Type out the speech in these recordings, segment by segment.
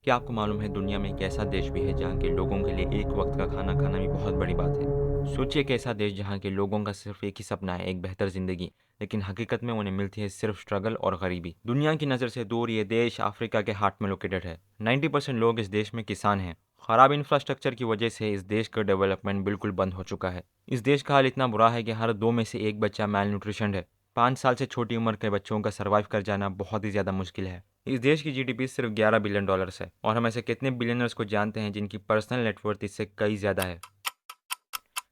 क्या आपको मालूम है दुनिया में एक ऐसा देश भी है जहाँ के लोगों के लिए एक वक्त का खाना खाना भी बहुत बड़ी बात है। सोचिए एक ऐसा देश जहाँ के लोगों का सिर्फ एक ही सपना है, एक बेहतर जिंदगी। लेकिन हकीकत में उन्हें मिलती है सिर्फ स्ट्रगल और गरीबी। दुनिया की नज़र से दूर ये देश अफ्रीका के हार्ट में लोकेटेड है। 90% लोग इस देश में किसान हैं। खराब इंफ्रास्ट्रक्चर की वजह से इस देश का डेवलपमेंट बिल्कुल बंद हो चुका है। इस देश का हाल इतना बुरा है कि हर दो में से एक बच्चा मैल न्यूट्रिशन है। 5 साल से छोटी उम्र के बच्चों का सर्वाइव कर जाना बहुत ही ज़्यादा मुश्किल है। इस देश की जीडीपी सिर्फ $11 बिलियन है और हम ऐसे कितने बिलियनर्स को जानते हैं जिनकी पर्सनल नेटवर्थ इससे कई ज़्यादा है।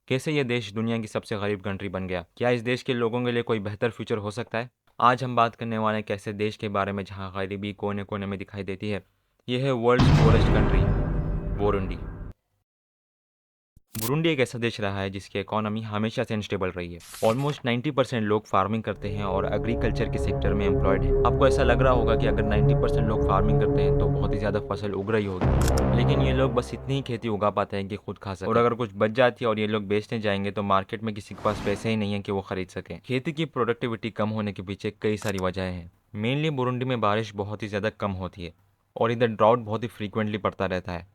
कैसे ये देश दुनिया की सबसे गरीब कंट्री बन गया? क्या इस देश के लोगों के लिए कोई बेहतर फ्यूचर हो सकता है? आज हम बात करने वाले एक ऐसे देश के बारे में जहाँ गरीबी कोने कोने में दिखाई देती है। यह है world's poorest country, Burundi. Burundi एक ऐसा देश रहा है जिसकी इकोनॉमी हमेशा से अनस्टेबल रही है। ऑलमोस्ट 90% लोग फार्मिंग करते हैं और एग्रीकल्चर के सेक्टर में एम्प्लॉयड हैं। आपको ऐसा लग रहा होगा कि अगर 90% लोग फार्मिंग करते हैं तो बहुत ही ज़्यादा फसल उग रही होगी, लेकिन ये लोग बस इतनी ही खेती उगा पाते हैं कि खुद खा सकें। और अगर कुछ बच जाती है और ये लोग बेचने जाएंगे तो मार्केट में किसी के पास पैसे ही नहीं है कि वो खरीद सकें। खेती की प्रोडक्टिविटी कम होने के पीछे कई सारी वजहें हैं। मेनली बुरुंडी में बारिश बहुत ही ज़्यादा कम होती है और इधर ड्राउट बहुत ही फ्रीक्वेंटली पड़ता रहता है।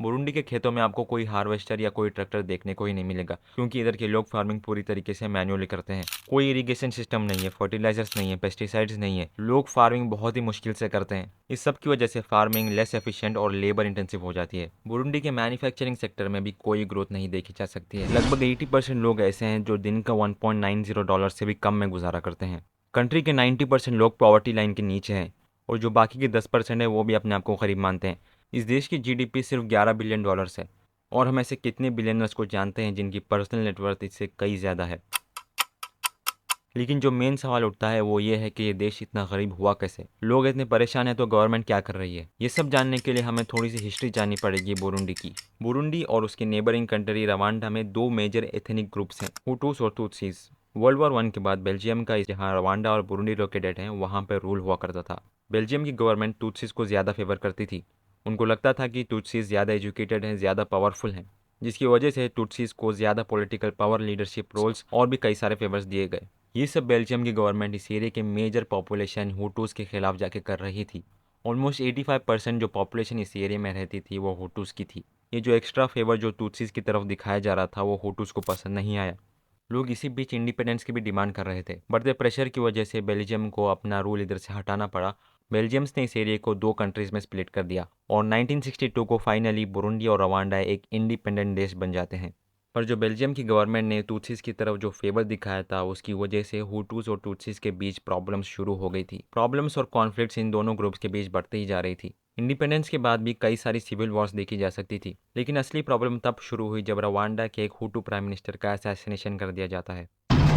बुरुंडी के खेतों में आपको कोई हार्वेस्टर या कोई ट्रैक्टर देखने को ही नहीं मिलेगा, क्योंकि इधर के लोग फार्मिंग पूरी तरीके से मैन्युअली करते हैं। कोई इरिगेशन सिस्टम नहीं है, फर्टिलाइजर्स नहीं है, पेस्टिसाइड्स नहीं है। लोग फार्मिंग बहुत ही मुश्किल से करते हैं। इस सब की वजह से फार्मिंग लेस एफिशिएंट और लेबर इंटेंसिव हो जाती है। बुरुंडी के मैन्युफैक्चरिंग सेक्टर में भी कोई ग्रोथ नहीं देखी जा सकती है। लगभग 80% लोग ऐसे हैं जो दिन का $1.90 से भी कम में गुजारा करते हैं। कंट्री के 90% लोग पॉवर्टी लाइन के नीचे हैं और जो बाकी के 10% है वो भी अपने आप को गरीब मानते हैं। इस देश की जीडीपी सिर्फ $11 बिलियन है और हम ऐसे कितने बिलियनर्स को जानते हैं जिनकी पर्सनल नेटवर्थ इससे कई ज़्यादा है। लेकिन जो मेन सवाल उठता है वो ये है कि ये देश इतना गरीब हुआ कैसे? लोग इतने परेशान हैं तो गवर्नमेंट क्या कर रही है? ये सब जानने के लिए हमें थोड़ी सी हिस्ट्री जाननी पड़ेगी बुरुंडी की। बुरुंडी और उसकी नेबरिंग कंट्री रवांडा में दो मेजर एथनिक ग्रुप्स हैं, हुटूस और तुत्सीज। वर्ल्ड वॉर 1 के बाद बेल्जियम का जहाँ रवांडा और बुरुंडी लोकेटेड हैं वहाँ पर रूल हुआ करता था। बेल्जियम की गवर्नमेंट तुत्सीज को ज़्यादा फेवर करती थी। उनको लगता था कि तुत्सीज ज़्यादा एजुकेटेड हैं, ज़्यादा पावरफुल हैं, जिसकी वजह से तुत्सीज को ज़्यादा पॉलिटिकल पावर, लीडरशिप रोल्स और भी कई सारे फेवर्स दिए गए। ये सब बेल्जियम की गवर्नमेंट इस एरिया के मेजर पॉपुलेशन हुटूस के खिलाफ जाके कर रही थी। ऑलमोस्ट 85% जो पॉपुलेशन इस एरिया में रहती थी वो हुटूस की थी। ये जो एक्स्ट्रा फेवर जो तुत्सीज की तरफ दिखाया जा रहा था वो हुटूस को पसंद नहीं आया। लोग इसी बीच इंडिपेंडेंस की भी डिमांड कर रहे थे। बढ़ते प्रेशर की वजह से बेल्जियम को अपना रूल इधर से हटाना पड़ा। बेल्जियम्स ने इस एरिया को दो कंट्रीज में स्प्लिट कर दिया और 1962 को फाइनली बुरुंडी और रवांडा एक इंडिपेंडेंट देश बन जाते हैं। पर जो बेल्जियम की गवर्नमेंट ने तुत्सीज की तरफ जो फेवर दिखाया था उसकी वजह से हुटूस और तुत्सीज के बीच प्रॉब्लम्स शुरू हो गई थी। प्रॉब्लम्स और कॉन्फ्लिक्ट्स इन दोनों ग्रुप्स के बीच बढ़ती ही जा रही थी। इंडिपेंडेंस के बाद भी कई सारी सिविल वॉर्स देखी जा सकती थी, लेकिन असली प्रॉब्लम तब शुरू हुई जब रवांडा के एक हुटू प्राइम मिनिस्टर का असैसिनेशन कर दिया जाता है।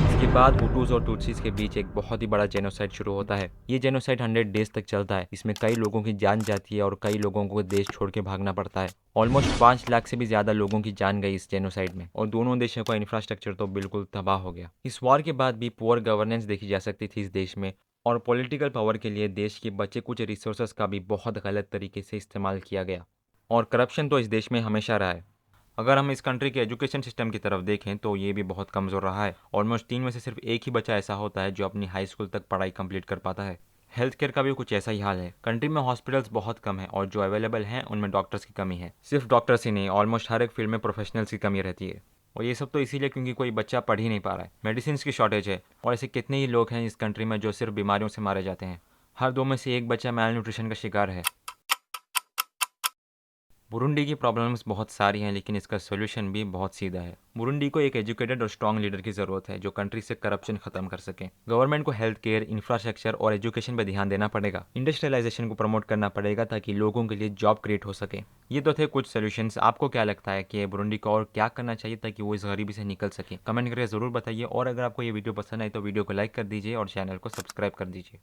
इसके बाद हुटूस और तुत्सीज के बीच एक बहुत ही बड़ा जेनोसाइड शुरू होता है। ये जेनोसाइड 100 डेज तक चलता है। इसमें कई लोगों की जान जाती है और कई लोगों को देश छोड़ के भागना पड़ता है। ऑलमोस्ट 5 लाख से भी ज़्यादा लोगों की जान गई इस जेनोसाइड में और दोनों देशों का इंफ्रास्ट्रक्चर तो बिल्कुल तबाह हो गया। इस वॉर के बाद भी पुअर गवर्नेंस देखी जा सकती थी इस देश में और पॉलिटिकल पावर के लिए देश के बचे कुछ रिसोर्सेज का भी बहुत गलत तरीके से इस्तेमाल किया गया और करप्शन तो इस देश में हमेशा रहा है। अगर हम इस कंट्री के एजुकेशन सिस्टम की तरफ देखें तो ये भी बहुत कमज़ोर रहा है। ऑलमोस्ट 3 में से सिर्फ एक ही बच्चा ऐसा होता है जो अपनी हाई स्कूल तक पढ़ाई कंप्लीट कर पाता है। हेल्थ केयर का भी कुछ ऐसा ही हाल है। कंट्री में हॉस्पिटल्स बहुत कम है और जो अवेलेबल हैं उनमें डॉक्टर्स की कमी है। सिर्फ डॉक्टर्स ही नहीं, ऑलमोस्ट हर एक फील्ड में प्रोफेशनल्स की कमी रहती है। और ये सब तो इसीलिए क्योंकि कोई बच्चा पढ़ ही नहीं पा रहा है। मेडिसिन की शॉर्टेज है और ऐसे कितने ही लोग हैं इस कंट्री में जो सिर्फ बीमारियों से मारे जाते हैं। हर दो में से एक बच्चा मैल न्यूट्रिशन का शिकार है। बुरुंडी की प्रॉब्लम्स बहुत सारी हैं लेकिन इसका सोल्यूशन भी बहुत सीधा है। बुरुंडी को एक एजुकेटेड और स्ट्रॉन्ग लीडर की ज़रूरत है जो कंट्री से करप्शन खत्म कर सके। गवर्नमेंट को हेल्थ केयर, इंफ्रास्ट्रक्चर और एजुकेशन पर ध्यान देना पड़ेगा। इंडस्ट्रियलाइजेशन को प्रमोट करना पड़ेगा ताकि लोगों के लिए जॉब क्रिएट हो सके। ये तो थे कुछ सोल्यूशंस। आपको क्या लगता है कि बुरुंडी को और क्या करना चाहिए ताकि वो इस गरीबी से निकल सके? कमेंट करके ज़रूर बताइए और अगर आपको ये वीडियो पसंद आए तो वीडियो को लाइक कर दीजिए और चैनल को सब्सक्राइब कर दीजिए।